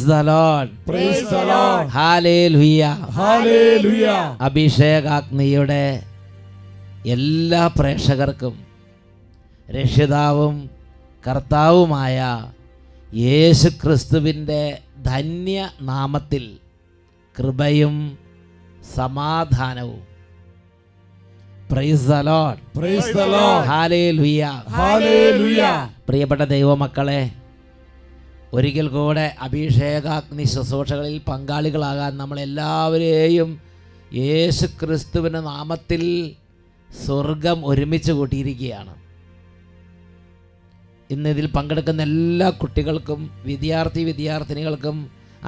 Price the lord. Praise the lord. Hallelujah. Hallelujah. അഭിഷേകാഗ്നിയുടെ എല്ലാ പ്രേക്ഷകർക്കും രക്ഷിതാവും കർത്താവുമായ യേശുക്രിസ്തുവിൻ്റെ ധന്യ നാമത്തിൽ കൃപയും സമാധാനവും. Praise the lord. Praise the lord. Hallelujah. Hallelujah. പ്രിയപ്പെട്ട ദൈവമക്കളെ, ഒരിക്കൽ കൂടെ അഭിഷേകാഗ്നി ശുശ്രൂഷകളിൽ പങ്കാളികളാകാൻ നമ്മളെല്ലാവരെയും യേശുക്രിസ്തുവിൻ്റെ നാമത്തിൽ സ്വർഗം ഒരുമിച്ച് കൂട്ടിയിരിക്കുകയാണ്. ഇന്നിതിൽ പങ്കെടുക്കുന്ന എല്ലാ കുട്ടികൾക്കും വിദ്യാർത്ഥിനികൾക്കും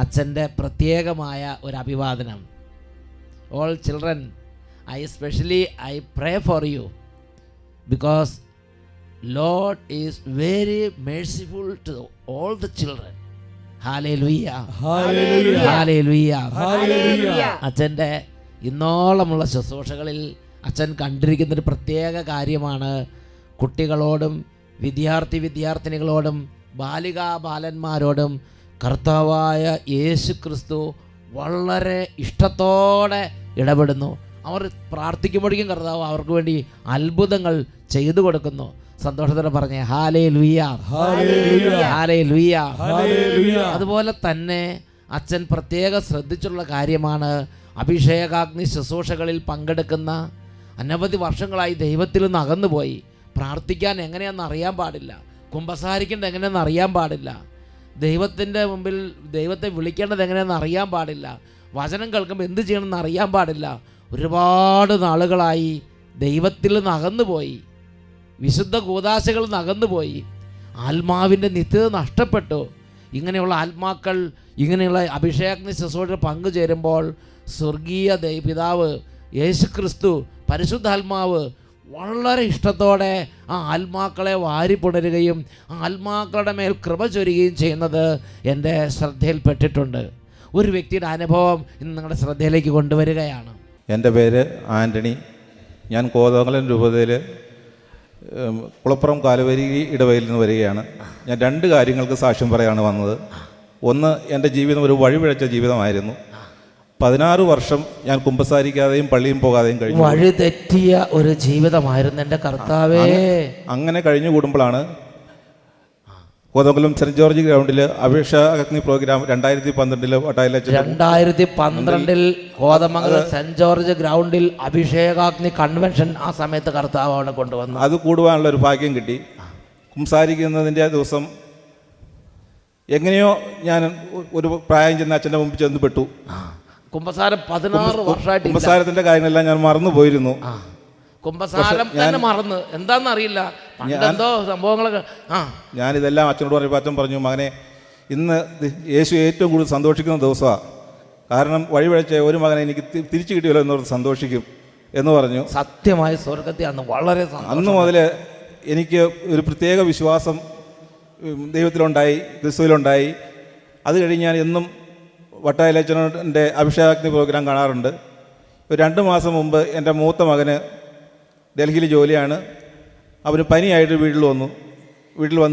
അച്ഛൻ്റെ പ്രത്യേകമായ ഒരു അഭിവാദനം. All children, I pray for you because Lord is very merciful to all the children. Hallelujah. Hallelujah. Hallelujah. Hallelujah. അച്ഛൻ്റെ ഇന്നോളമുള്ള ശുശ്രൂഷകളിൽ അച്ഛൻ കണ്ടിരിക്കുന്നൊരു പ്രത്യേക കാര്യമാണ് കുട്ടികളോടും വിദ്യാർത്ഥിനികളോടും ബാലികാബാലന്മാരോടും കർത്താവായ യേശുക്രിസ്തു വളരെ ഇഷ്ടത്തോടെ ഇടപെടുന്നു. അവർ പ്രാർത്ഥിക്കുമ്പോഴേക്കും കർത്താവ് അവർക്ക് വേണ്ടി അത്ഭുതങ്ങൾ ചെയ്തു കൊടുക്കുന്നു. സന്തോഷത്തോടെ പറഞ്ഞേ ഹല്ലേലൂയ. ഹല്ലേലൂയ. ഹല്ലേലൂയ. അതുപോലെ തന്നെ അച്ഛൻ പ്രത്യേകം ശ്രദ്ധിച്ചുള്ള കാര്യമാണ് അഭിഷേകാഗ്നി ശുശ്രൂഷകളിൽ പങ്കെടുക്കുന്ന അനവധി വർഷങ്ങളായി ദൈവത്തിൽ നിന്ന് അകന്നുപോയി. പ്രാർത്ഥിക്കാൻ എങ്ങനെയാണെന്ന് അറിയാൻ പാടില്ല, കുമ്പസാരിക്കേണ്ടത് എങ്ങനെയാണെന്ന് അറിയാൻ പാടില്ല, ദൈവത്തിൻ്റെ മുമ്പിൽ ദൈവത്തെ വിളിക്കേണ്ടത് എങ്ങനെയാണെന്ന് അറിയാൻ പാടില്ല, വചനം കേൾക്കുമ്പോൾ എന്ത് ചെയ്യണമെന്ന് അറിയാൻ പാടില്ല. ഒരുപാട് നാളുകളായി ദൈവത്തിൽ നിന്ന് അകന്നുപോയി, വിശുദ്ധ കൂദാശകളിൽ നിന്ന് അകന്നുപോയി, ആത്മാവിൻ്റെ നിത്യത നഷ്ടപ്പെട്ടു. ഇങ്ങനെയുള്ള ആത്മാക്കൾ ഇങ്ങനെയുള്ള അഭിഷേകാഗ്നി ശുശ്രൂഷയിൽ പങ്കുചേരുമ്പോൾ സ്വർഗീയ പിതാവ് യേശുക്രിസ്തു പരിശുദ്ധാത്മാവ് വളരെ ഇഷ്ടത്തോടെ ആ ആത്മാക്കളെ വാരിപ്പുണരുകയും ആ ആത്മാക്കളുടെ മേൽ കൃപ ചൊരിയുകയും ചെയ്യുന്നത് എൻ്റെ ശ്രദ്ധയിൽപ്പെട്ടിട്ടുണ്ട്. ഒരു വ്യക്തിയുടെ അനുഭവം ഇന്ന് നിങ്ങളുടെ ശ്രദ്ധയിലേക്ക് കൊണ്ടുവരികയാണ്. എൻ്റെ പേര് ആൻ്റണി. ഞാൻ കോതമംഗലം രൂപതയിൽ കുളപ്പുറം കാലുവരി ഇടവയിൽ നിന്ന് വരികയാണ്. ഞാൻ 2 കാര്യങ്ങൾക്ക് സാക്ഷ്യം പറയാണ് വന്നത്. ഒന്ന്, എൻ്റെ ജീവിതം ഒരു വഴിപിഴച്ച ജീവിതമായിരുന്നു. 16 വർഷം ഞാൻ കുമ്പസാരിക്കാതെയും പള്ളിയും പോകാതെയും കഴിഞ്ഞു. വഴി തെറ്റിയ ഒരു ജീവിതമായിരുന്നു എൻ്റെ കർത്താവേ. അങ്ങനെ കഴിഞ്ഞു കൂടുമ്പോഴാണ് കോതമംഗലം സെൻറ്റ് ജോർജ് ഗ്രൗണ്ടിൽ അഭിഷേകാഗ്നി പ്രോഗ്രാം 2012 കോതമംഗലം സെൻറ്റ് ജോർജ് ഗ്രൗണ്ടിൽ അഭിഷേകാഗ്നി കൺവെൻഷൻ ആ സമയത്ത് കർത്താവ് അവിടെ കൊണ്ടുവന്നു. അത് കൂടുവാനുള്ള ഒരു ഭാഗ്യം കിട്ടി. കുമ്പസാരിക്കുന്നതിൻ്റെ ദിവസം എങ്ങനെയോ ഞാൻ ഒരു പ്രായം ചെന്ന് അച്ഛൻ്റെ മുമ്പിൽ ചെന്ന് പെട്ടു. കുമ്പസാരം 16 വർഷമായിട്ട് കുമ്പസാരത്തിൻ്റെ കാര്യങ്ങളെല്ലാം ഞാൻ മറന്നു പോയിരുന്നു. കുമ്പസാരം തന്നെ മറന്ന് എന്താണെന്നറിയില്ല, എന്തോ സംഭവങ്ങളൊക്കെ. ഞാനിതെല്ലാം അച്ഛനോട് പറയുമ്പോൾ അച്ഛൻ പറഞ്ഞു, മകനെ, ഇന്ന് യേശു ഏറ്റവും കൂടുതൽ സന്തോഷിക്കുന്ന ദിവസമാണ്. കാരണം വഴിവഴച്ച ഒരു മകനെ എനിക്ക് തിരിച്ചു കിട്ടിയല്ലോ എന്നോർത്ത് സന്തോഷിക്കും എന്ന് പറഞ്ഞു. സത്യമായ സ്വർഗത്തിൽ അന്ന് വളരെ അന്ന് മുതൽ എനിക്ക് ഒരു പ്രത്യേക വിശ്വാസം ദൈവത്തിലുണ്ടായി, ക്രിസ്തുവിലുണ്ടായി. അത് കഴിഞ്ഞ് ഞാൻ എന്നും വട്ടായിലച്ചൻ്റെ അഭിഷേകാഗ്നി പ്രോഗ്രാം കാണാറുണ്ട്. ഒരു 2 മാസം മുമ്പ് എൻ്റെ മൂത്ത മകന് ഡൽഹിയിൽ ജോലിയാണ്. അവന് പനിയായിട്ട് വീട്ടിൽ വന്നു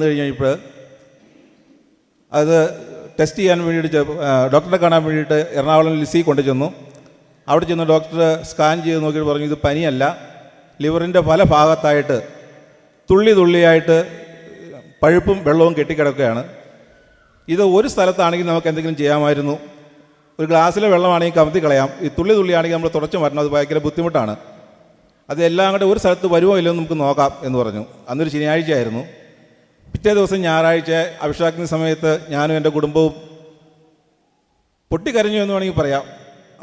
കഴിഞ്ഞപ്പോൾ അത് ടെസ്റ്റ് ചെയ്യാൻ വേണ്ടിയിട്ട് ഡോക്ടറെ കാണാൻ വേണ്ടിയിട്ട് എറണാകുളം ലിസി കൊണ്ടു ചെന്നു. അവിടെ ചെന്ന് ഡോക്ടർ സ്കാൻ ചെയ്ത് നോക്കിയിട്ട് പറഞ്ഞു, ഇത് പനിയല്ല, ലിവറിൻ്റെ പല ഭാഗത്തായിട്ട് തുള്ളിയായിട്ട് പഴുപ്പും വെള്ളവും കെട്ടിക്കിടക്കുകയാണ്. ഇത് ഒരു സ്ഥലത്താണെങ്കിൽ നമുക്ക് എന്തെങ്കിലും ചെയ്യാമായിരുന്നു. ഒരു ഗ്ലാസ്സിലെ വെള്ളമാണെങ്കിൽ കമത്തി കളയാം. ഈ തുള്ളിയാണെങ്കിൽ നമ്മൾ തുടച്ച് മാറ്റണം, അത് ഭയങ്കര ബുദ്ധിമുട്ടാണ്. അത് എല്ലാം കൂടെ ഒരു സ്ഥലത്ത് വരുമോ ഇല്ലയോ നമുക്ക് നോക്കാം എന്ന് പറഞ്ഞു. അന്നൊരു ശനിയാഴ്ചയായിരുന്നു. പിറ്റേ ദിവസം ഞായറാഴ്ച അഭിഷേകാഗ്നി സമയത്ത് ഞാനും എൻ്റെ കുടുംബവും പൊട്ടിക്കരഞ്ഞു എന്ന് വേണമെങ്കിൽ പറയാം.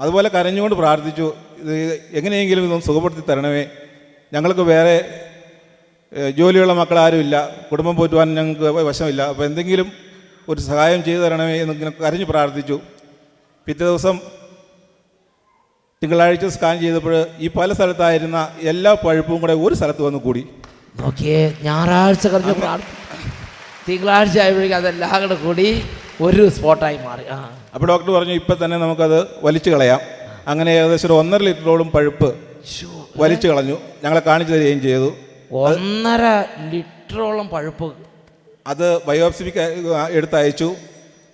അതുപോലെ കരഞ്ഞുകൊണ്ട് പ്രാർത്ഥിച്ചു, ഇത് എങ്ങനെയെങ്കിലും ഇതൊന്ന് സുഖപ്പെടുത്തി തരണമേ, ഞങ്ങൾക്ക് വേറെ ജോലിയുള്ള മക്കളാരുമില്ല, കുടുംബം പോറ്റുവാൻ ഞങ്ങൾക്ക് വശമില്ല, അപ്പോൾ എന്തെങ്കിലും ഒരു സഹായം ചെയ്തു തരണമേ എന്നിങ്ങനെ കരഞ്ഞു പ്രാർത്ഥിച്ചു. പിറ്റേ ദിവസം തിങ്കളാഴ്ച സ്കാൻ ചെയ്തപ്പോൾ ഈ പല സ്ഥലത്തായിരുന്ന എല്ലാ പഴുപ്പും കൂടെ ഒരു സ്ഥലത്ത് വന്ന് കൂടി. നോക്കിയേ, ഞായറാഴ്ച കഴിഞ്ഞ് തിങ്കളാഴ്ച ആയപ്പോഴേക്കും അതെല്ലാം കൂടെ കൂടി ഒരു സ്പോട്ടായി മാറി. അപ്പോൾ ഡോക്ടർ പറഞ്ഞു, ഇപ്പം തന്നെ നമുക്കത് വലിച്ചു കളയാം. അങ്ങനെ ഏകദേശം 1.5 ലിറ്ററോളം പഴുപ്പ് വലിച്ചു കളഞ്ഞു. ഞങ്ങളെ കാണിച്ചു തരികയും ചെയ്തു. 1.5 ലിറ്ററോളം പഴുപ്പ് അത് ബയോപ്സിക്ക് എടുത്തയച്ചു.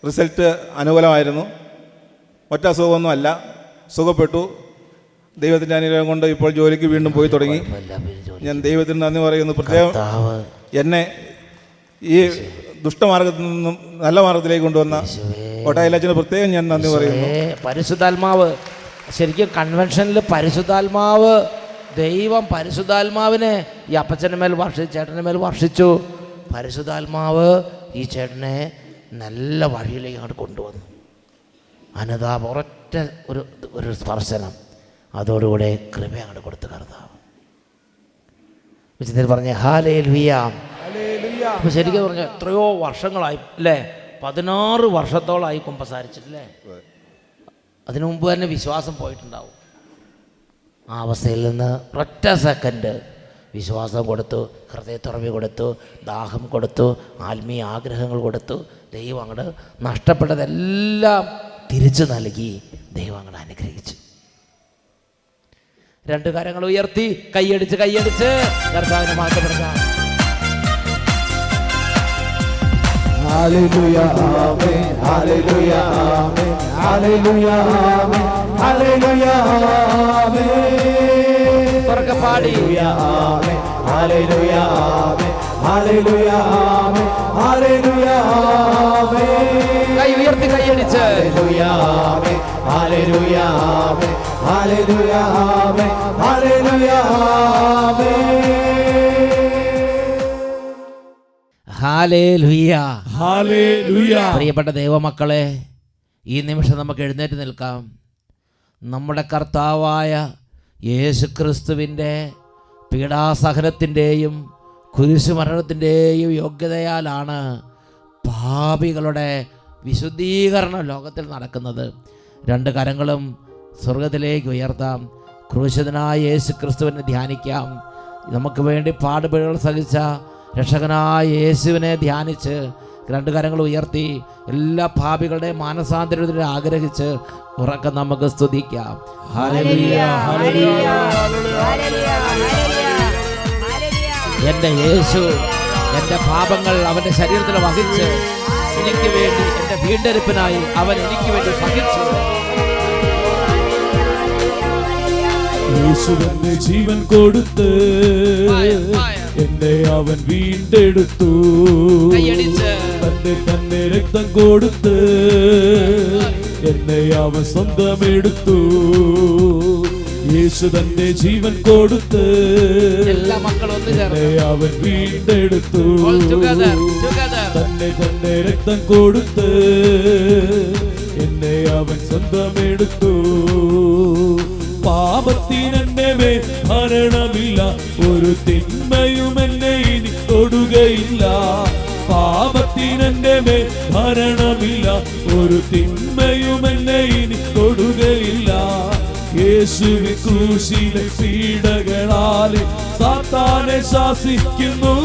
റിസൾട്ട് അനുകൂലമായിരുന്നു. ഒറ്റ അസുഖമൊന്നുമല്ല, സുഖപ്പെട്ടു. ദൈവത്തിൻ്റെ അനുഗ്രഹം കൊണ്ട് ഇപ്പോൾ ജോലിക്ക് വീണ്ടും പോയി തുടങ്ങി. ഞാൻ ദൈവത്തിന് നന്ദി പറയുന്നു. പ്രത്യേകം എന്നെ ഈ ദുഷ്ടമാർഗത്തിൽ നിന്നും നല്ല മാർഗത്തിലേക്ക് കൊണ്ടുവന്ന കോട്ടായിലച്ചന് പ്രത്യേകം ഞാൻ നന്ദി പറയുന്നു. പരിശുദ്ധാത്മാവ് ശരിക്കും കൺവെൻഷനിൽ പരിശുദ്ധാത്മാവ്, ദൈവം പരിശുദ്ധാത്മാവിനെ ഈ അപ്പച്ചൻ്റെ മേൽ വർഷിച്ചു, ചേട്ടൻ്റെ മേൽ വർഷിച്ചു. പരിശുദ്ധാത്മാവ് ഈ ചേട്ടനെ നല്ല വഴിയിലേക്ക് അങ്ങോട്ട് കൊണ്ടുവന്നു. അനുതാപം, ഒരൊറ്റ ഒരു സ്പർശനം, അതോടുകൂടെ കൃപ അങ്ങോട്ട് കൊടുത്തു കർത്താവ്. വിശുദ്ധൻ പറഞ്ഞ ഹല്ലേലൂയ. അപ്പോൾ ശരിക്കും പറഞ്ഞാൽ എത്രയോ വർഷങ്ങളായി അല്ലേ, 16 വർഷത്തോളമായി കുമ്പസാരിച്ചില്ലേ. അതിനു മുമ്പ് തന്നെ വിശ്വാസം പോയിട്ടുണ്ടാവും. ആ അവസ്ഥയിൽ നിന്ന് ഒറ്റ സെക്കൻഡ് വിശ്വാസം കൊടുത്തു, ഹൃദയത്തുറവി കൊടുത്തു, ദാഹം കൊടുത്തു, ആത്മീയ ആഗ്രഹങ്ങൾ കൊടുത്തു. ദൈവം അങ്ങോട്ട് നഷ്ടപ്പെട്ടതെല്ലാം തിരിച്ചു നൽകി. ദൈവം അങ്ങോട്ട് അനുഗ്രഹിച്ചു. 2 കരങ്ങൾ ഉയർത്തി കൈയടിച്ച് കർത്താവിനെ മാറ്റപ്പെടുത്താം. Hallelujah, amen. Hallelujah, amen. Hallelujah, amen. Hallelujah, amen. ഉറക്കെ പാടി. Amen. Hallelujah, amen. Hallelujah, amen. Hallelujah, amen. കൈ ഉയർത്തി കൈയടിച്ച് Hallelujah, amen. Hallelujah, amen. Hallelujah, amen. Hallelujah, amen. Hallelujah. Hallelujah. പ്രിയപ്പെട്ട ദൈവമക്കളെ, ഈ നിമിഷം നമുക്ക് എഴുന്നേറ്റ് നിൽക്കാം. നമ്മുടെ കർത്താവായ യേശുക്രിസ്തുവിൻ്റെ പീഡാസഹനത്തിൻ്റെയും കുരിശുമരണത്തിൻ്റെയും യോഗ്യതയാലാണ് പാപികളുടെ വിശുദ്ധീകരണം ലോകത്തിൽ നടക്കുന്നത്. 2 കരങ്ങളും സ്വർഗത്തിലേക്ക് ഉയർത്താം. ക്രൂശിതനായ യേശുക്രിസ്തുവിനെ ധ്യാനിക്കാം. നമുക്ക് വേണ്ടി പാടുപിഴകൾ സഹിച്ച രക്ഷകനായ യേശുവിനെ ധ്യാനിച്ച് 2 കരങ്ങൾ ഉയർത്തി എല്ലാ പാപികളുടെയും മാനസാന്തരത്തിന് ആഗ്രഹിച്ച് ഉറക്കെ നമുക്ക് സ്തുതിക്കാം. Hallelujah, hallelujah. എൻ്റെ യേശു എൻ്റെ പാപങ്ങൾ അവൻ്റെ ശരീരത്തിൽ വഹിച്ച് എനിക്ക് വേണ്ടി, എൻ്റെ വീണ്ടെടുപ്പിനായി അവൻ എനിക്ക് വേണ്ടി സഹിച്ചു. യേശുവിന്റെ ജീവൻ കൊടുത്ത് എന്നെ അവൻ വീണ്ടെടുത്തു. തന്നെ രക്തം കൊടുത്ത് എന്നെ അവൻ സ്വന്തമെടുത്തു. യേശു തന്റെ ജീവൻ കൊടുത്ത് എന്നെ അവൻ വീണ്ടെടുത്തു. തന്നെ രക്തം കൊടുത്ത് എന്നെ അവൻ സ്വന്തമെടുത്തു. പാപത്തിനെന്നെ ഭരണമില്ല, ഒരു തിന്മയും എന്നെ ഇനി തൊടുകയില്ല. പാപത്തിനെന്നെ ഭരണമില്ല, ഒരു തിന്മയും എന്നെ ഇനി തൊടുകയില്ല. യേശുവിൻ ക്രൂശിലെ പീഡകളാലെ സാത്താനെ ശാസിക്കുന്നു,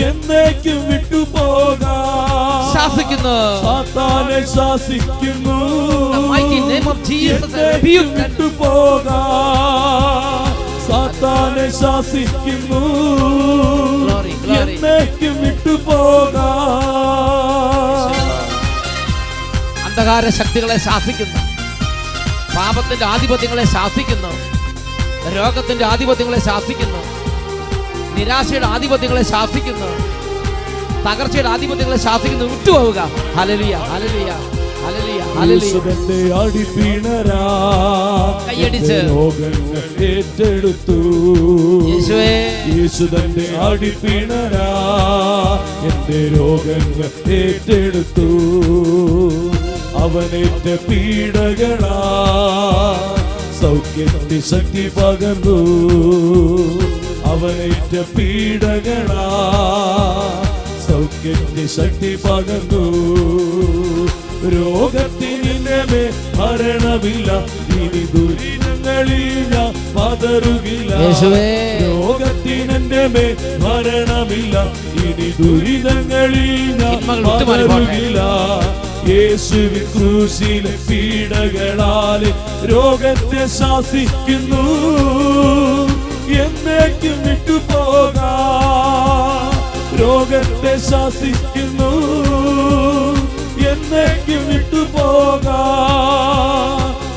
എന്നേക്കും വിട്ടുപോകാം. സാത്താനെ ശാസിക്കുന്നു, വിട്ടുപോകാം. സാത്താനെ ശാസിക്കുന്നു, എന്നേക്കും വിട്ടുപോകാം. അന്ധകാര ശക്തികളെ ശാസിക്കുന്നു, പാപത്തിന്റെ ആധിപത്യങ്ങളെ ശാസിക്കുന്നു, രോഗത്തിന്റെ ആധിപത്യങ്ങളെ ശാസിക്കുന്നു, നിരാശയുടെ ആധിപത്യങ്ങളെ ശാസിക്കുന്നു, തകർച്ചയുടെ ആധിപത്യങ്ങളെ ശാസിക്കുന്നു. വിട്ടുപോവുക. Hallelujah, hallelujah, hallelujah, hallelujah. അടിപ്പിണരാ കൈയടിച്ച് രോഗങ്ങൾ ഏറ്റെടുത്തു. യേശുവേ, യേശു തന്റെ അടിപ്പിണരാ എന്റെ രോഗങ്ങൾ ഏറ്റെടുത്തു. അവനേറ്റ പീഡകളാ സൗഖ്യത്തിന്റെ ശക്തി പകർന്നു. അവനേറ്റ പീഡകളാ സൗഖ്യത്തിന്റെ ശക്തി പകർന്നു. രോഗത്തിന് മരണമില്ല, ഇനി ദുരിതങ്ങളിൽ ഞാൻ പതറുകില്ല. രോഗത്തിന് മരണമില്ല, ഇനി ദുരിതങ്ങളിൽ ഞാൻ പതറുകില്ല. യേശുവിൻ ക്രൂശിലെ പീഡകളാലെ രോഗത്തെ ശാസിക്കുന്നു, എന്നേക്കും വിട്ടുപോകാം. രോഗത്തെ ശാസിക്കുന്നു, എന്നേക്കും വിട്ടുപോകാം.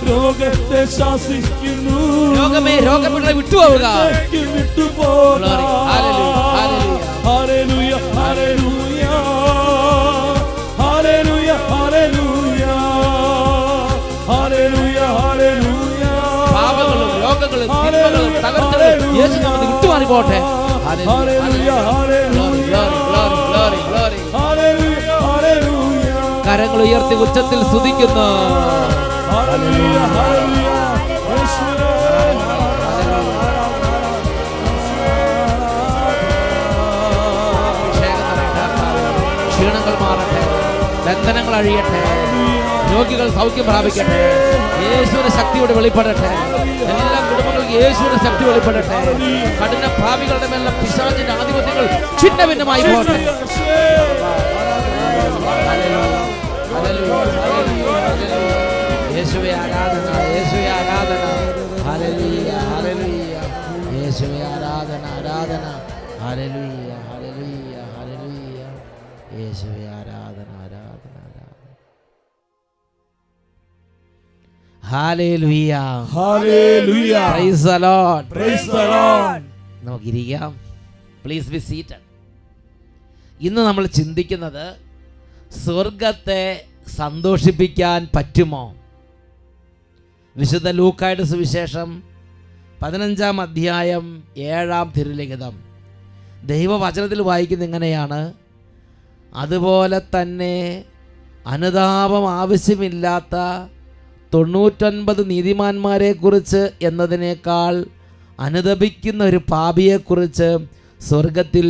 രോഗത്തെ ശാസിക്കുന്നു, രോഗമേ രോഗങ്ങളെ വിട്ടുപോവുക. എന്നേക്കും വിട്ടുപോകാം. Hallelujah, hallelujah, hallelujah, hallelujah, hallelujah, hallelujah. പാപങ്ങളും രോഗങ്ങളും തിന്മകളും തകർച്ചകളും യേശു നമുക്ക് വിട്ടുമാറി പോട്ടെ. Hallelujah, hallelujah, hallelujah, hallelujah. കരങ്ങൾ ഉയർത്തി ഉച്ചത്തിൽ സ്തുതിക്കുന്നു. Hallelujah, hallelujah. യേശുവേ, ക്ഷീണങ്ങൾ മാറട്ടെ, ബന്ധനങ്ങൾ അഴിയട്ടെ, രോഗികൾ സൗഖ്യം പ്രാപിക്കട്ടെ, യേശുവിന്റെ ശക്തിയോടെ വെളിപ്പെടട്ടെ. എല്ലാ കുടുംബങ്ങൾക്ക് യേശുവിന്റെ ശക്തി വെളിപ്പെടട്ടെ. കഠിന ഭാവികളുടെ മേലുള്ള പിശാചിന്റെ ആധിപത്യങ്ങൾ ഛിന്ന ഭിന്നമായി പോട്ടെ. യേശുവേ ആരാധന, യേശുവേ ആരാധന. Hallelujah, hallelujah. യേശുവേ ആരാധന, ആരാധന. Hallelujah, hallelujah, hallelujah. യേശുവേ ആരാധന, ആരാധന, ആരാധന. Hallelujah, hallelujah. Praise the lord, praise the lord. നമുക്കിരിക്കാം. Please be seated. ഇന്ന് നമ്മൾ ചിന്തിക്കുന്നത് സ്വർഗത്തെ സന്തോഷിപ്പിക്കാൻ പറ്റുമോ? വിശുദ്ധ ലൂക്കായുടെ സുവിശേഷം 15-ാം അധ്യായം 7-ാം തിരുലിഖിതം. ദൈവവചനത്തിൽ വായിക്കുന്നത് ഇങ്ങനെയാണ്: അതുപോലെ തന്നെ അനുതാപം ആവശ്യമില്ലാത്ത 99 നീതിമാന്മാരെക്കുറിച്ച് എന്നതിനേക്കാൾ അനുതപിക്കുന്ന ഒരു പാപിയെക്കുറിച്ച് സ്വർഗത്തിൽ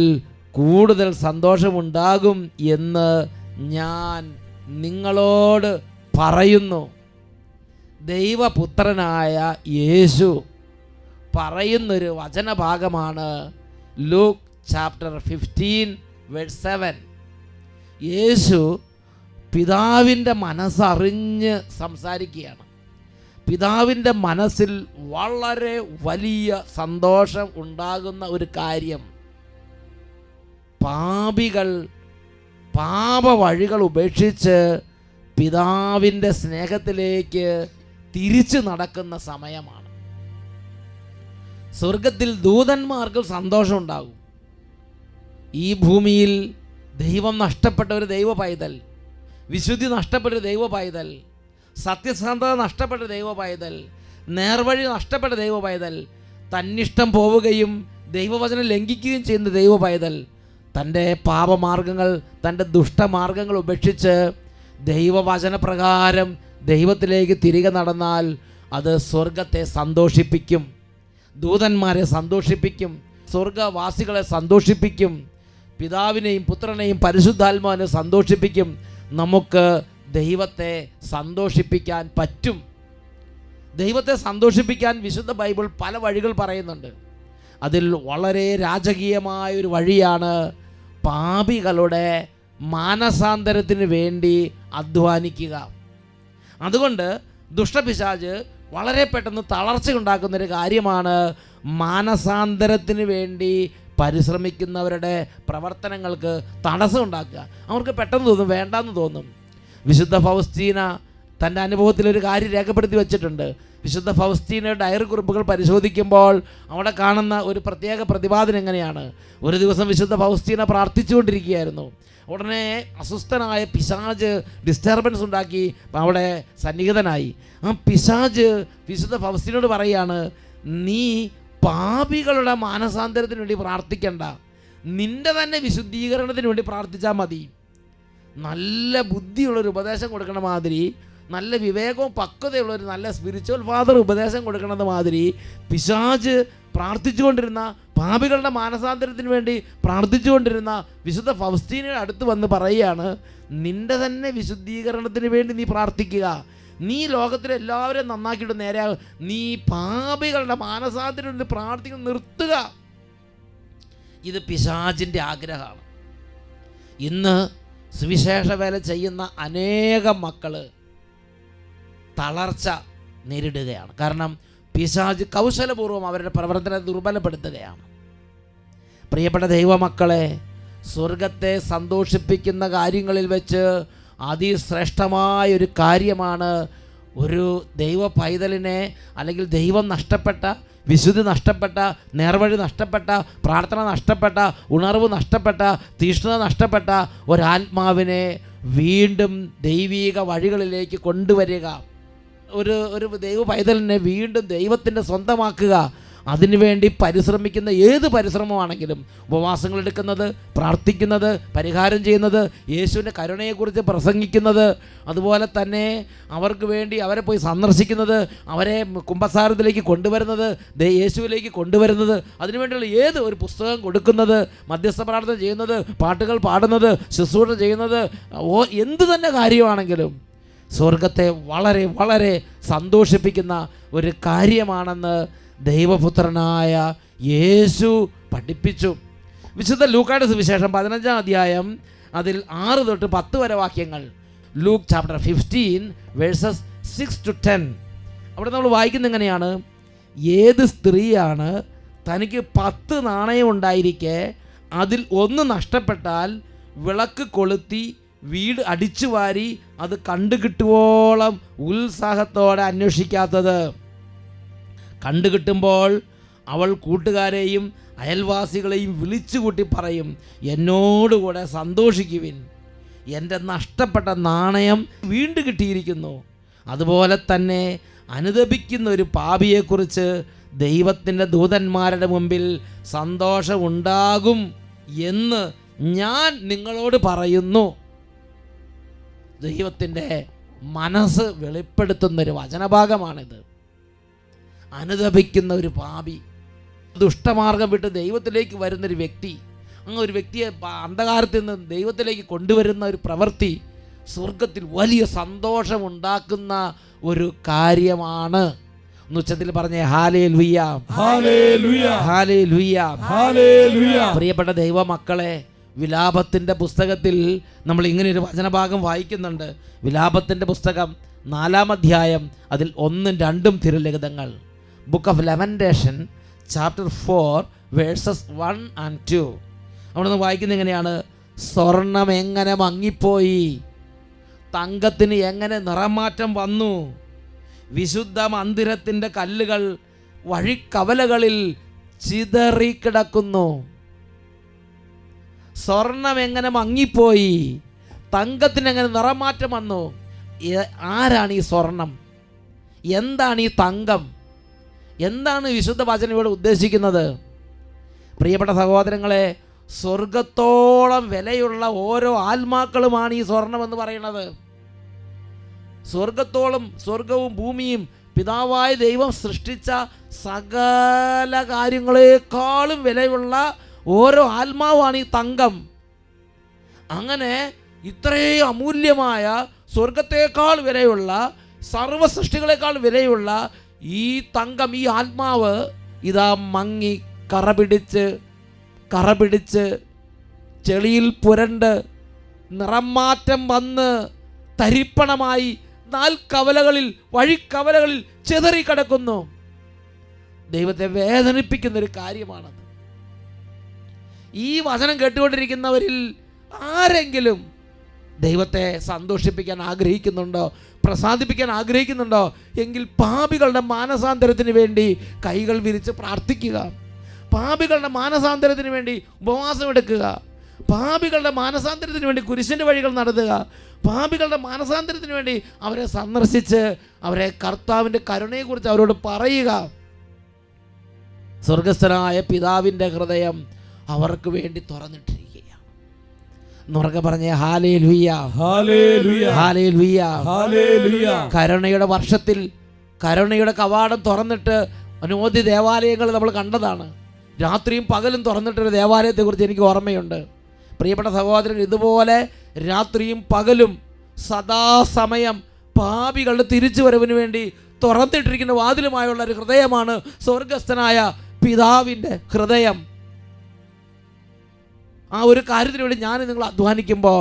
കൂടുതൽ സന്തോഷമുണ്ടാകും എന്ന് ഞാൻ നിങ്ങളോട് പറയുന്നു. ദൈവപുത്രനായ യേശു പറയുന്നൊരു വചനഭാഗമാണ് ലൂക്ക് ചാപ്റ്റർ 15:7. യേശു പിതാവിൻ്റെ മനസ്സറിഞ്ഞ് സംസാരിക്കുകയാണ്. പിതാവിൻ്റെ മനസ്സിൽ വളരെ വലിയ സന്തോഷം ഉണ്ടാകുന്ന ഒരു കാര്യം, പാപികൾ പാപവഴികൾ ഉപേക്ഷിച്ച് പിതാവിൻ്റെ സ്നേഹത്തിലേക്ക് തിരിച്ചു നടക്കുന്ന സമയമാണ്. സ്വർഗത്തിൽ ദൂതന്മാർക്ക് സന്തോഷം ഉണ്ടാകും. ഈ ഭൂമിയിൽ ദൈവം നഷ്ടപ്പെട്ട ഒരു ദൈവ പൈതൽ, വിശുദ്ധി നഷ്ടപ്പെട്ട ഒരു ദൈവ പൈതൽ, സത്യസന്ധത നഷ്ടപ്പെട്ട ദൈവ പൈതൽ, നേർവഴി നഷ്ടപ്പെട്ട ദൈവ പൈതൽ, തന്നിഷ്ടം പോവുകയും ദൈവവചനം ലംഘിക്കുകയും ചെയ്യുന്ന ദൈവ പൈതൽ തൻ്റെ പാപമാർഗങ്ങൾ, തൻ്റെ ദുഷ്ടമാർഗങ്ങൾ ഉപേക്ഷിച്ച് ദൈവവചനപ്രകാരം ദൈവത്തിലേക്ക് തിരികെ നടന്നാൽ അത് സ്വർഗത്തെ സന്തോഷിപ്പിക്കും, ദൂതന്മാരെ സന്തോഷിപ്പിക്കും, സ്വർഗവാസികളെ സന്തോഷിപ്പിക്കും, പിതാവിനെയും പുത്രനെയും പരിശുദ്ധാത്മാവിനെ സന്തോഷിപ്പിക്കും. നമുക്ക് ദൈവത്തെ സന്തോഷിപ്പിക്കാൻ പറ്റും. ദൈവത്തെ സന്തോഷിപ്പിക്കാൻ വിശുദ്ധ ബൈബിൾ പല വഴികൾ പറയുന്നുണ്ട്. അതിൽ വളരെ രാജകീയമായ ഒരു വഴിയാണ് പാപികളുടെ മാനസാന്തരത്തിന് വേണ്ടി അധ്വാനിക്കുക. അതുകൊണ്ട് ദുഷ്ടപിശാച് വളരെ പെട്ടെന്ന് തളർച്ച ഉണ്ടാക്കുന്നൊരു കാര്യമാണ് മാനസാന്തരത്തിന് വേണ്ടി പരിശ്രമിക്കുന്നവരുടെ പ്രവർത്തനങ്ങൾക്ക് തടസ്സം ഉണ്ടാക്കുക. അവർക്ക് പെട്ടെന്ന് തോന്നും, വേണ്ടാന്ന് തോന്നും. വിശുദ്ധ ഫൗസ്റ്റീന തൻ്റെ അനുഭവത്തിലൊരു കാര്യം രേഖപ്പെടുത്തി വച്ചിട്ടുണ്ട്. വിശുദ്ധ ഫൗസ്റ്റീനയുടെ ഡയറി കുറിപ്പുകൾ പരിശോധിക്കുമ്പോൾ അവിടെ കാണുന്ന ഒരു പ്രത്യേക പ്രതിപാദനം എങ്ങനെയാണ്: ഒരു ദിവസം വിശുദ്ധ ഫൗസ്റ്റീന പ്രാർത്ഥിച്ചുകൊണ്ടിരിക്കുകയായിരുന്നു. ഉടനെ അസ്വസ്ഥനായ പിശാച് ഡിസ്റ്റർബൻസ് ഉണ്ടാക്കി അവിടെ സന്നിഹിതനായി. ആ പിശാച് വിശുദ്ധ ഫൗസ്റ്റീനോട് പറയുകയാണ്, നീ പാപികളുടെ മാനസാന്തരത്തിന് വേണ്ടി പ്രാർത്ഥിക്കണ്ട, നിൻ്റെ തന്നെ വിശുദ്ധീകരണത്തിന് വേണ്ടി പ്രാർത്ഥിച്ചാൽ മതി. നല്ല ബുദ്ധിയുള്ളൊരു ഉപദേശം കൊടുക്കണ മാതിരി, നല്ല വിവേകവും പക്വതയുള്ളൊരു നല്ല സ്പിരിച്വൽ ഫാദർ ഉപദേശം കൊടുക്കണത് മാതിരി പിശാച് പ്രാർത്ഥിച്ചുകൊണ്ടിരുന്ന, പാപികളുടെ മാനസാന്തരത്തിന് വേണ്ടി പ്രാർത്ഥിച്ചുകൊണ്ടിരുന്ന വിശുദ്ധ ഫൗസ്റ്റീനയുടെ അടുത്ത് വന്ന് പറയുകയാണ്, നിൻ്റെ തന്നെ വിശുദ്ധീകരണത്തിന് വേണ്ടി നീ പ്രാർത്ഥിക്കുക, നീ ലോകത്തിലെ എല്ലാവരെയും നന്നാക്കിയിട്ട് നേരെയാകും, നീ പാപികളുടെ മാനസാന്തരത്തിന് വേണ്ടി പ്രാർത്ഥിക്കുന്നത് നിർത്തുക. ഇത് പിശാചിൻ്റെ ആഗ്രഹമാണ്. ഇന്ന് സുവിശേഷ വേല ചെയ്യുന്ന അനേകം മക്കൾ തളർച്ച നേരിടുകയാണ്. കാരണം പിശാച് കൗശലപൂർവ്വം അവരുടെ പ്രവർത്തനത്തെ ദുർബലപ്പെടുത്തുകയാണ്. പ്രിയപ്പെട്ട ദൈവമക്കളെ, സ്വർഗത്തെ സന്തോഷിപ്പിക്കുന്ന കാര്യങ്ങളിൽ വെച്ച് അതിശ്രേഷ്ഠമായ ഒരു കാര്യമാണ് ഒരു ദൈവ പൈതലിനെ, അല്ലെങ്കിൽ ദൈവം നഷ്ടപ്പെട്ട, വിശുദ്ധി നഷ്ടപ്പെട്ട, നേർവഴി നഷ്ടപ്പെട്ട, പ്രാർത്ഥന നഷ്ടപ്പെട്ട, ഉണർവ് നഷ്ടപ്പെട്ട, തീഷ്ണത നഷ്ടപ്പെട്ട ഒരാത്മാവിനെ വീണ്ടും ദൈവീക വഴികളിലേക്ക് കൊണ്ടുവരിക. ഒരു ദൈവ പൈതലിനെ വീണ്ടും ദൈവത്തിൻ്റെ സ്വന്തമാക്കുക. അതിനുവേണ്ടി പരിശ്രമിക്കുന്ന ഏത് പരിശ്രമമാണെങ്കിലും, ഉപവാസങ്ങൾ എടുക്കുന്നത്, പ്രാർത്ഥിക്കുന്നത്, പരിഹാരം ചെയ്യുന്നത്, യേശുവിൻ്റെ കരുണയെക്കുറിച്ച് പ്രസംഗിക്കുന്നത്, അതുപോലെ തന്നെ അവർക്ക് വേണ്ടി അവരെ പോയി സന്ദർശിക്കുന്നത്, അവരെ കുമ്പസാരത്തിലേക്ക് കൊണ്ടുവരുന്നത്, യേശുവിലേക്ക് കൊണ്ടുവരുന്നത്, അതിനുവേണ്ടിയുള്ള ഏത് ഒരു പുസ്തകം കൊടുക്കുന്നത്, മധ്യസ്ഥ പ്രാർത്ഥന ചെയ്യുന്നത്, പാട്ടുകൾ പാടുന്നത്, ശുശ്രൂഷ ചെയ്യുന്നത്, എന്തു തന്നെ കാര്യമാണെങ്കിലും സ്വർഗത്തെ വളരെ വളരെ സന്തോഷിപ്പിക്കുന്ന ഒരു കാര്യമാണെന്ന് ദൈവപുത്രനായ യേശു പഠിപ്പിച്ചു. വിശുദ്ധ ലൂക്കായുടെ സുവിശേഷം 15-ാം അധ്യായം അതിൽ 6 തൊട്ട് 10 വരെ വാക്യങ്ങൾ. Luke chapter 15 verses 6 to 10. അവിടെ നമ്മൾ വായിക്കുന്നത് എങ്ങനെയാണ്? ഏത് സ്ത്രീയാണ് തനിക്ക് 10 നാണയം ഉണ്ടായിരിക്കെ അതിൽ 1 നഷ്ടപ്പെട്ടാൽ വിളക്ക് കൊളുത്തി വീട് അടിച്ചു വാരി അത് കണ്ടുകിട്ടുവോളം ഉത്സാഹത്തോടെ അന്വേഷിക്കാത്തത്? കണ്ടുകിട്ടുമ്പോൾ അവൾ കൂട്ടുകാരെയും അയൽവാസികളെയും വിളിച്ചുകൂട്ടി പറയും, എന്നോടുകൂടെ സന്തോഷിക്കുവിൻ, എൻ്റെ നഷ്ടപ്പെട്ട നാണയം വീണ്ടും കിട്ടിയിരിക്കുന്നു. അതുപോലെ തന്നെ അനുതപിക്കുന്ന ഒരു പാപിയെക്കുറിച്ച് ദൈവത്തിൻ്റെ ദൂതന്മാരുടെ മുമ്പിൽ സന്തോഷമുണ്ടാകും എന്ന് ഞാൻ നിങ്ങളോട് പറയുന്നു. ദൈവത്തിൻ്റെ മനസ്സ് വെളിപ്പെടുത്തുന്നൊരു വചനഭാഗമാണിത്. അനുതപിക്കുന്ന ഒരു പാപി, ദുഷ്ടമാർഗം വിട്ട് ദൈവത്തിലേക്ക് വരുന്നൊരു വ്യക്തി, അങ്ങ് ഒരു വ്യക്തിയെ അന്ധകാരത്തിൽ നിന്ന് ദൈവത്തിലേക്ക് കൊണ്ടുവരുന്ന ഒരു പ്രവൃത്തി സ്വർഗത്തിൽ വലിയ സന്തോഷമുണ്ടാക്കുന്ന ഒരു കാര്യമാണ്. ഉച്ചത്തിൽ പറഞ്ഞേ ഹല്ലേലൂയ, ഹല്ലേലൂയ, ഹല്ലേലൂയ, ഹല്ലേലൂയ. പ്രിയപ്പെട്ട ദൈവമക്കളെ, വിലാപത്തിൻ്റെ പുസ്തകത്തിൽ നമ്മൾ ഇങ്ങനെയൊരു വചനഭാഗം വായിക്കുന്നുണ്ട്. വിലാപത്തിൻ്റെ പുസ്തകം 4-ാം അധ്യായം അതിൽ 1, 2 തിരുലിഖിതങ്ങൾ. Book of lamentation chapter 4 verses 1 and 2. അവിടെ നിന്ന് വായിക്കുന്നത് എങ്ങനെയാണ്? സ്വർണം എങ്ങനെ മങ്ങിപ്പോയി, തങ്കത്തിന് എങ്ങനെ നിറമാറ്റം വന്നു, വിശുദ്ധ മന്ദിരത്തിൻ്റെ കല്ലുകൾ വഴിക്കവലകളിൽ ചിതറിക്കിടക്കുന്നു. സ്വർണം എങ്ങനെ മങ്ങിപ്പോയി, തങ്കത്തിന് എങ്ങനെ നിറമാറ്റം വന്നു. ആരാണ് ഈ സ്വർണം? എന്താണ് ഈ തങ്കം? എന്താണ് വിശുദ്ധ വചനം ഇവിടെ ഉദ്ദേശിക്കുന്നത്? പ്രിയപ്പെട്ട സഹോദരങ്ങളെ, സ്വർഗത്തോളം വിലയുള്ള ഓരോ ആത്മാക്കളുമാണ് ഈ സ്വർണം എന്ന് പറയുന്നത്. സ്വർഗത്തോളം, സ്വർഗവും ഭൂമിയും പിതാവായ ദൈവം സൃഷ്ടിച്ച സകല കാര്യങ്ങളെക്കാളും വിലയുള്ള ഓരോ ആത്മാവാണ് ഈ തങ്കം. അങ്ങനെ ഇത്രയും അമൂല്യമായ, സ്വർഗത്തേക്കാൾ വിലയുള്ള, സർവ്വ സൃഷ്ടികളെക്കാൾ വിലയുള്ള ഈ തങ്കം, ഈ ആത്മാവ് ഇതാ മങ്ങി കറപിടിച്ച് ചെളിയിൽ പുരണ്ട് നിറമാറ്റം വന്ന് തരിപ്പണമായി നാൽക്കവലകളിൽ, വഴിക്കവലകളിൽ ചിതറിക്കിടക്കുന്നു. ദൈവത്തെ വേദനിപ്പിക്കുന്നൊരു കാര്യമാണത്. ഈ വചനം കേട്ടുകൊണ്ടിരിക്കുന്നവരിൽ ആരെങ്കിലും ദൈവത്തെ സന്തോഷിപ്പിക്കാൻ ആഗ്രഹിക്കുന്നുണ്ടോ, പ്രസാദിപ്പിക്കാൻ ആഗ്രഹിക്കുന്നുണ്ടോ എങ്കിൽ പാപികളുടെ മാനസാന്തരത്തിന് വേണ്ടി കൈകൾ വിരിച്ച് പ്രാർത്ഥിക്കുക. പാപികളുടെ മാനസാന്തരത്തിന് വേണ്ടി ഉപവാസം എടുക്കുക. പാപികളുടെ മാനസാന്തരത്തിന് വേണ്ടി കുരിശിൻ്റെ വഴികൾ നടത്തുക. പാപികളുടെ മാനസാന്തരത്തിന് വേണ്ടി അവരെ സന്ദർശിച്ച് അവരെ കർത്താവിൻ്റെ കരുണയെക്കുറിച്ച് അവരോട് പറയുക. സ്വർഗസ്ഥനായ പിതാവിൻ്റെ ഹൃദയം അവർക്ക് വേണ്ടി തുറന്നിട്ടിരിക്കുകയാണ്. എന്നുറക്കെ പറഞ്ഞേ ഹല്ലേലൂയ, ഹല്ലേലൂയ, ഹല്ലേലൂയ, ഹല്ലേലൂയ. കരുണയുടെ വർഷത്തിൽ കരുണയുടെ കവാടം തുറന്നിട്ട് അനവധി ദേവാലയങ്ങൾ നമ്മൾ കണ്ടതാണ്. രാത്രിയും പകലും തുറന്നിട്ടൊരു ദേവാലയത്തെക്കുറിച്ച് എനിക്ക് ഓർമ്മയുണ്ട്. പ്രിയപ്പെട്ട സഹോദരൻ, ഇതുപോലെ രാത്രിയും പകലും സദാസമയം പാപികളുടെ തിരിച്ചുവരവിന് വേണ്ടി തുറന്നിട്ടിരിക്കുന്ന വാതിലുമായുള്ള ഒരു ഹൃദയമാണ് സ്വർഗസ്ഥനായ പിതാവിൻ്റെ ഹൃദയം. ആ ഒരു കാര്യത്തിന് വേണ്ടി ഞാൻ നിങ്ങൾ അധ്വാനിക്കുമ്പോൾ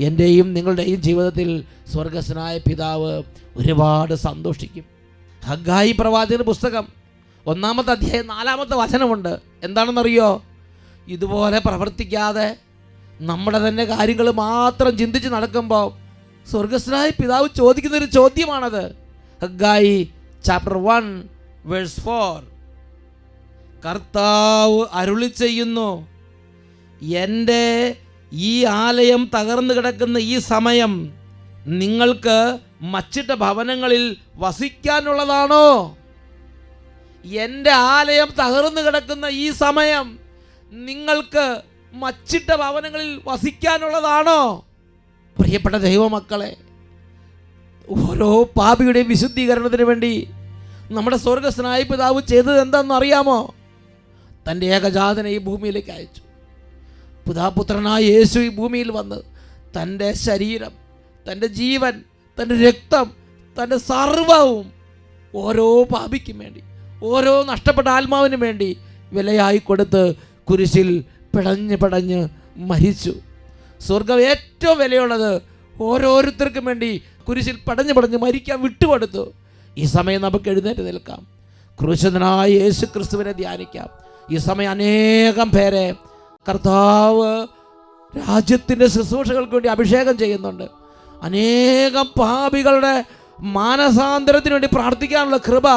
എൻ്റെയും നിങ്ങളുടെയും ജീവിതത്തിൽ സ്വർഗസ്ഥനായ പിതാവ് ഒരുപാട് സന്തോഷിക്കും. ഹഗ്ഗായി പ്രവാചകന്റെ പുസ്തകം 1-ാമത്തെ അധ്യായം 4-ാമത്തെ വചനമുണ്ട്. എന്താണെന്നറിയോ? ഇതുപോലെ പ്രവർത്തിക്കാതെ നമ്മുടെ തന്നെ കാര്യങ്ങൾ മാത്രം ചിന്തിച്ച് നടക്കുമ്പോൾ സ്വർഗസ്ഥനായ പിതാവ് ചോദിക്കുന്ന ഒരു ചോദ്യമാണത്. Haggai chapter 1 verse 4. കർത്താവ് അരുളി ചെയ്യുന്നു, എൻ്റെ ഈ ആലയം തകർന്നു കിടക്കുന്ന ഈ സമയം നിങ്ങൾക്ക് മച്ചിട്ട ഭവനങ്ങളിൽ വസിക്കാനുള്ളതാണോ? എൻ്റെ ആലയം തകർന്നു കിടക്കുന്ന ഈ സമയം നിങ്ങൾക്ക് മച്ചിട്ട ഭവനങ്ങളിൽ വസിക്കാനുള്ളതാണോ? പ്രിയപ്പെട്ട ദൈവമക്കളെ, ഓരോ പാപിയുടെയും വിശുദ്ധീകരണത്തിന് വേണ്ടി നമ്മുടെ സ്വർഗസ്ഥനായ പിതാവ് ചെയ്തത് എന്താണെന്ന് അറിയാമോ? തൻ്റെ ഏകജാതനെ ഈ ഭൂമിയിലേക്ക് അയച്ചു. പിതാപുത്രനായ യേശു ഈ ഭൂമിയിൽ വന്ന് തൻ്റെ ശരീരം, തൻ്റെ ജീവൻ, തൻ്റെ രക്തം, തൻ്റെ സർവവും ഓരോ പാപിക്കും വേണ്ടി, ഓരോ നഷ്ടപ്പെട്ട ആത്മാവിനും വേണ്ടി വിലയായി കൊടുത്ത് കുരിശിൽ പിടഞ്ഞ് മരിച്ചു. സ്വർഗം ഏറ്റവും വിലയുള്ളത് ഓരോരുത്തർക്കും വേണ്ടി കുരിശിൽ പടഞ്ഞ് മരിക്കാൻ വിട്ടുകൊടുത്തു. ഈ സമയം നമുക്ക് എഴുന്നേറ്റ് നിൽക്കാം, ക്രൂശിതനായ യേശു ക്രിസ്തുവിനെ ധ്യാനിക്കാം. ഈ സമയം അനേകം പേരെ കർത്താവ് രാജ്യത്തിൻ്റെ ശുശ്രൂഷകൾക്ക് വേണ്ടി അഭിഷേകം ചെയ്യുന്നുണ്ട്. അനേകം പാപികളുടെ മാനസാന്തരത്തിന് വേണ്ടി പ്രാർത്ഥിക്കാനുള്ള കൃപ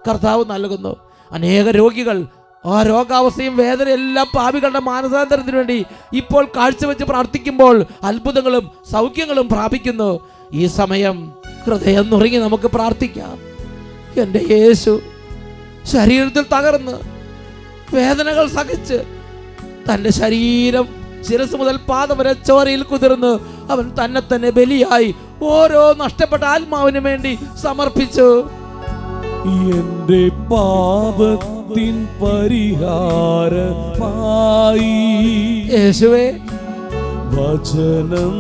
കർത്താവ് നൽകുന്നു. അനേക രോഗികൾ ആ രോഗാവസ്ഥയും വേദനയെല്ലാം പാപികളുടെ മാനസാന്തരത്തിന് വേണ്ടി ഇപ്പോൾ കാഴ്ചവെച്ച് പ്രാർത്ഥിക്കുമ്പോൾ അത്ഭുതങ്ങളും സൗഖ്യങ്ങളും പ്രാപിക്കുന്നു. ഈ സമയം ഹൃദയം നുറുങ്ങി നമുക്ക് പ്രാർത്ഥിക്കാം. എൻ്റെ യേശു ശരീരത്തിൽ തകർന്ന് വേദനകൾ സഹിച്ച് തൻ്റെ ശരീരം ശിരസ് മുതൽ പാദം വരെ ചോരയിൽ കുതിർന്ന് അവൻ തന്നെ ബലിയായി ഓരോ നഷ്ടപ്പെട്ട ആത്മാവിന് വേണ്ടി സമർപ്പിച്ചു. എന്റെ പാപത്തിൻ പരിഹാരമായി യേശുവേ, വചനം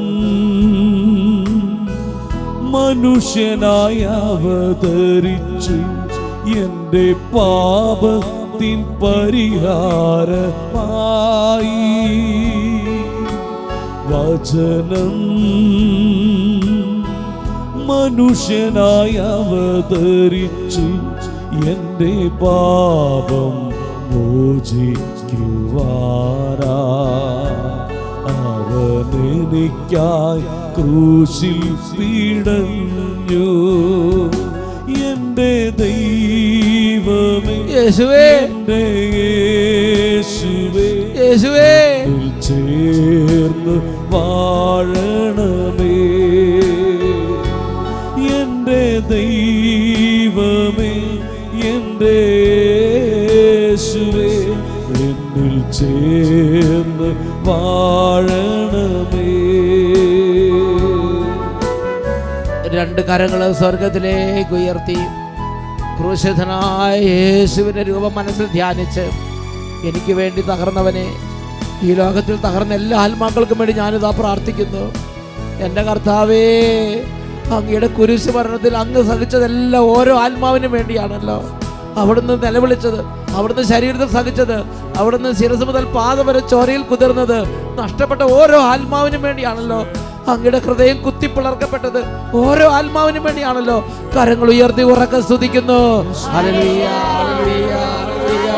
മനുഷ്യനായി അവതരിച്ചു എന്റെ പാപത്തിൻ പരിഹാരമായി. വചനം മനുഷ്യനായി അവതരിച്ചു എന്റെ പാപം മോചിക്കുവാനാ. അവനെനിക്കായി ക്രൂശിൽ പിടഞ്ഞു എന്റെ ദൈവമേ, യേശുവേ, എന്റെ യേശുവേ, യേശുവേ, ചേർന്ന് വാഴണമേ. എന്റെ ദൈവമേ, എന്റെ യേശുവേ, എന്നിൽ ചേർന്ന് വാഴണമേ. രണ്ട് കരങ്ങൾ സ്വർഗത്തിലേക്ക് ഉയർത്തി ക്രൂശിതനായ യേശുവിൻ്റെ രൂപം മനസ്സിൽ ധ്യാനിച്ച്, എനിക്ക് വേണ്ടി തകർന്നവനെ, ഈ ലോകത്തിൽ തകർന്ന എല്ലാ ആത്മാക്കൾക്കും വേണ്ടി ഞാനിതാ പ്രാർത്ഥിക്കുന്നു. എൻ്റെ കർത്താവേ, അങ്ങയുടെ കുരിശ് മരണത്തിൽ അങ്ങ് സഹിച്ചതെല്ലാം ഓരോ ആത്മാവിനും വേണ്ടിയാണല്ലോ. അവിടുന്ന് നിലവിളിച്ചത്, അവിടുന്ന് ശരീരത്തിൽ സഹിച്ചത്, അവിടുന്ന് ശിരസ് മുതൽ പാദം വരെ ചോരയിൽ കുതിർന്നത് നഷ്ടപ്പെട്ട ഓരോ ആത്മാവിനും വേണ്ടിയാണല്ലോ. അങ്ങയുടെ ഹൃദയം കുത്തിപ്പിളർക്കപ്പെട്ടത് ഓരോ ആത്മാവിനും വേണ്ടിയാണല്ലോ. കരങ്ങൾ ഉയർത്തി ഉറക്കെ സ്തുതിക്കുന്നു. Hallelujah, hallelujah, hallelujah.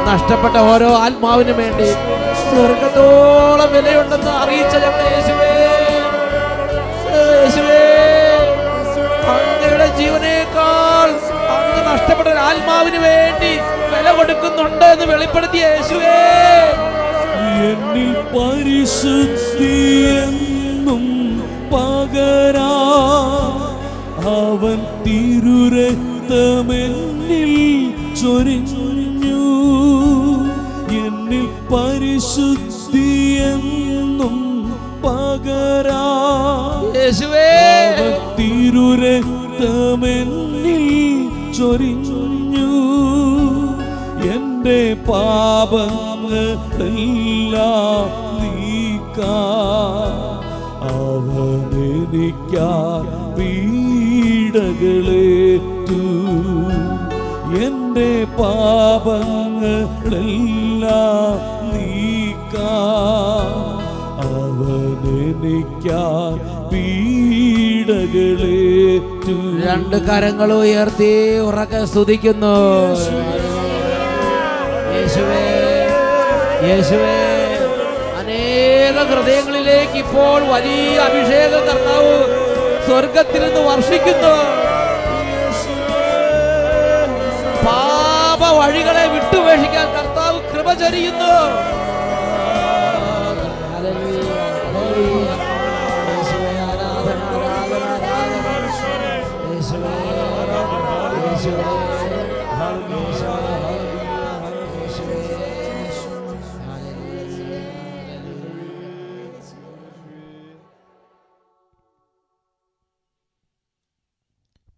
നഷ്ടപ്പെട്ട ഓരോ ആത്മാവിനും വേണ്ടി സ്വർഗത്തോളം വിലയുണ്ടെന്ന് അറിയിച്ച ഞങ്ങളുടെ യേശുവേ, യേശുവേ, അങ്ങയുടെ ജീവനേക്കാൾ അങ്ങ് നഷ്ടപ്പെട്ട ആത്മാവിന് വേണ്ടി വില കൊടുക്കുന്നുണ്ട് എന്ന് വെളിപ്പെടുത്തിയ യേശുവേ, എന്നിൽ പരിശുദ്ധിയെന്നും പകരാ അവൻ തിരുരക്തമെന്നിൽ ചൊരിഞ്ഞു. എന്നിൽ പരിശുദ്ധിയെന്നും പകരാ യേശുവേ, അവൻ തിരുരക്തമെന്നിൽ ചൊരിഞ്ഞു. എന്റെ പാപങ്ങളെല്ലാം നീക്കാൻ അവനെനിക്കാ പീഡകളേറ്റു. എന്റെ പാപങ്ങളെല്ലാം നീക്കാൻ അവനെനിക്കാ പീഡകളേറ്റു. രണ്ട് കരങ്ങൾ ഉയർത്തി ഉറക്കെ സ്തുതിക്കുന്നു. യേശുവേ, യേശുവേ, അനേക ഹൃദയങ്ങളിലേക്ക് ഇപ്പോൾ വലിയ അഭിഷേകം കർത്താവ് സ്വർഗത്തിൽ നിന്ന് വർഷിക്കുന്നു. പാപ വഴികളെ വിട്ടുപേക്ഷിക്കാൻ കർത്താവ് കൃപ ചൊരിയുന്നു.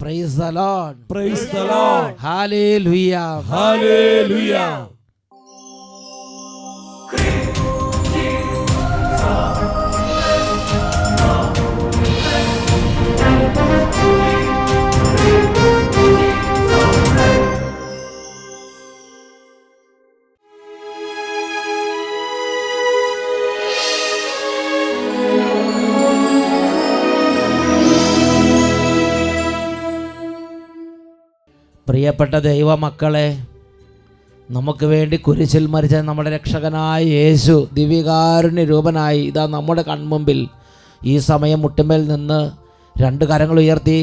Praise the Lord. Praise the Lord. Hallelujah. Hallelujah. പ്രിയപ്പെട്ട ദൈവമക്കളെ, നമുക്ക് വേണ്ടി കുരിശിൽ മരിച്ച നമ്മുടെ രക്ഷകനായ യേശു ദിവ്യകാരുണ്യ രൂപനായി ഇതാ നമ്മുടെ കൺമുമ്പിൽ ഈ സമയം മുട്ടുമേൽ നിന്ന് 2 കരങ്ങൾ ഉയർത്തി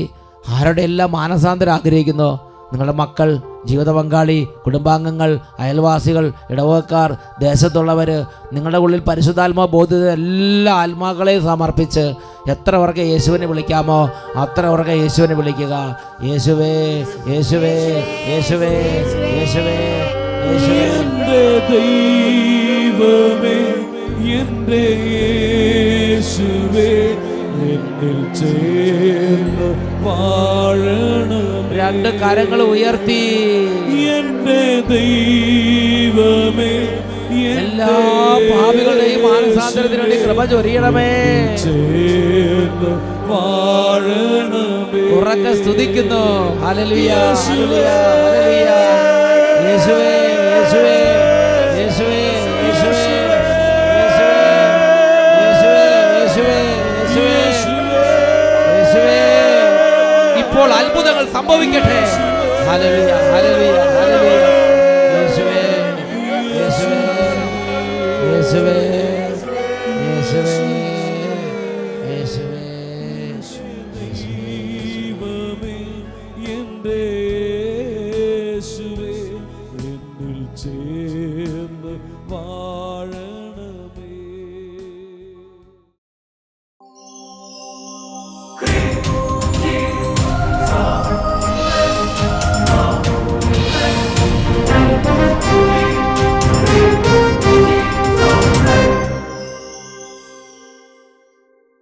ആരുടെ എല്ലാം മാനസാന്തരം ആഗ്രഹിക്കുന്നു. നിങ്ങളുടെ മക്കൾ, ജീവിത പങ്കാളി, കുടുംബാംഗങ്ങൾ, അയൽവാസികൾ, ഇടവകക്കാർ, ദേശത്തുള്ളവർ, നിങ്ങളുടെ ഉള്ളിൽ പരിശുദ്ധാത്മാ ബോധ്യത എല്ലാ ആത്മാക്കളെയും സമർപ്പിച്ച് എത്ര പേർക്ക് യേശുവിനെ വിളിക്കാമോ അത്ര പേർക്ക് യേശുവിനെ വിളിക്കുക. യേശുവേ, യേശുവേ, യേശുവേ, യേശുവേ, യേശുവേ. എൻ്റെ ദൈവമേ, എൻ്റെ യേശുവേ, എന്നിൽ ചേർന്ന് വാഴണമേ. 2 കരങ്ങൾ ഉയർത്തി എൻ്റെ ദൈവമേ, എല്ലാ പാപികളുടെയും മാനസാന്തരത്തിന് വേണ്ടി കൃപ ചൊരിയണമേ. ചേർന്ന് വാഴണമേ. ഉറക്കെ സ്തുതിക്കുന്നു. Hallelujah, hallelujah, hallelujah. യേശുവേ, യേശുവേ, യേശുവേ, യേശുവേ, യേശുവേ, യേശുവേ, യേശുവേ. ഇപ്പോൾ അത്ഭുതങ്ങൾ സംഭവിക്കട്ടെ. Hallelujah, hallelujah.